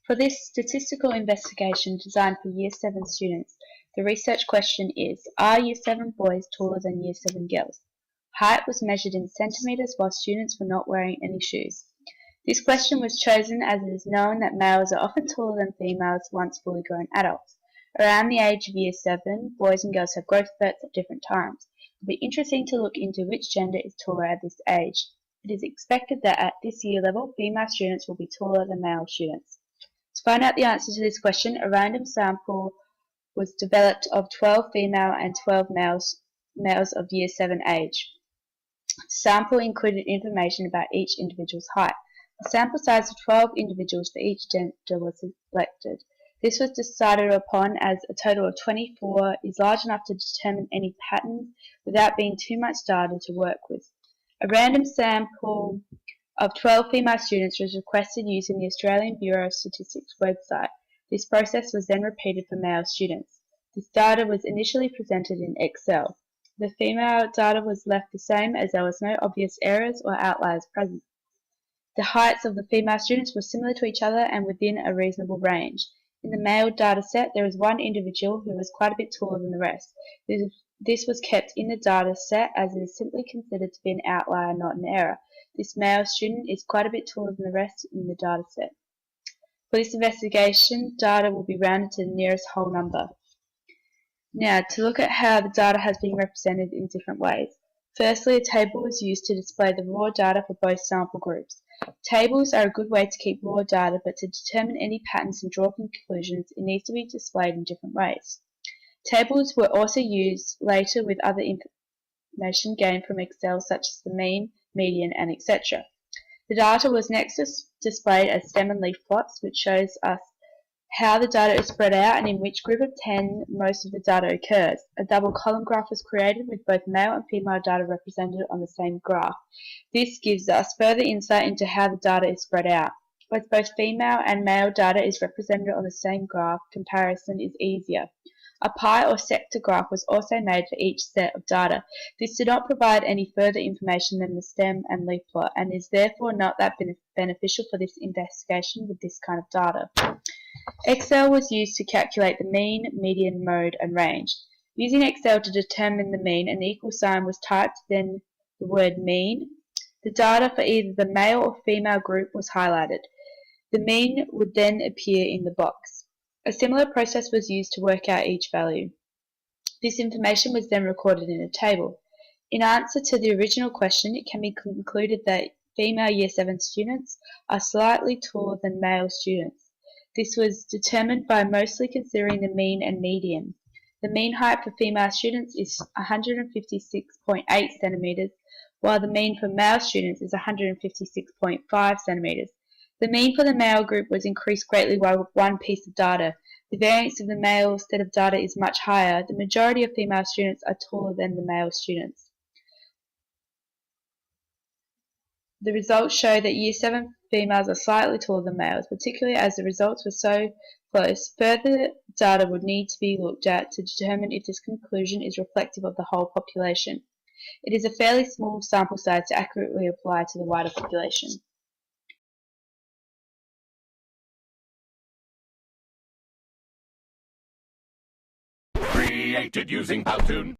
For this statistical investigation designed for Year 7 students, the research question is, are Year 7 boys taller than Year 7 girls? Height was measured in centimetres while students were not wearing any shoes. This question was chosen as it is known that males are often taller than females once fully grown adults. Around the age of Year 7, boys and girls have growth spurts at different times. It will be interesting to look into which gender is taller at this age. It is expected that at this year level, female students will be taller than male students. To find out the answer to this question, a random sample was developed of 12 female and 12 males of Year 7 age. The sample included information about each individual's height. A sample size of 12 individuals for each gender was selected. This was decided upon as a total of 24 is large enough to determine any patterns without being too much data to work with. A random sample of 12 female students was requested using the Australian Bureau of Statistics website. This process was then repeated for male students. This data was initially presented in Excel. The female data was left the same as there was no obvious errors or outliers present. The heights of the female students were similar to each other and within a reasonable range. In the male data set, there is one individual who was quite a bit taller than the rest. This was kept in the data set as it is simply considered to be an outlier, not an error. This male student is quite a bit taller than the rest in the data set. For this investigation, data will be rounded to the nearest whole number. Now, to look at how the data has been represented in different ways. Firstly, a table was used to display the raw data for both sample groups. Tables are a good way to keep raw data, but to determine any patterns and draw conclusions, it needs to be displayed in different ways. Tables were also used later with other information gained from Excel, such as the mean, median, and etc. The data was next displayed as stem and leaf plots, which shows us how the data is spread out and in which group of 10 most of the data occurs. A double column graph was created with both male and female data represented on the same graph. This gives us further insight into how the data is spread out. With both female and male data is represented on the same graph, comparison is easier. A pie or sector graph was also made for each set of data. This did not provide any further information than the stem and leaf plot and is therefore not that beneficial for this investigation with this kind of data. Excel was used to calculate the mean, median, mode, and range. Using Excel to determine the mean, an equal sign was typed, then the word mean. The data for either the male or female group was highlighted. The mean would then appear in the box. A similar process was used to work out each value. This information was then recorded in a table. In answer to the original question, it can be concluded that female Year 7 students are slightly taller than male students. This was determined by mostly considering the mean and median. The mean height for female students is 156.8 centimeters, while the mean for male students is 156.5 centimeters. The mean for the male group was increased greatly by one piece of data. The variance of the male set of data is much higher. The majority of female students are taller than the male students. The results show that Year 7 females are slightly taller than males, particularly as the results were so close. Further data would need to be looked at to determine if this conclusion is reflective of the whole population. It is a fairly small sample size to accurately apply to the wider population. Created using Powtoon.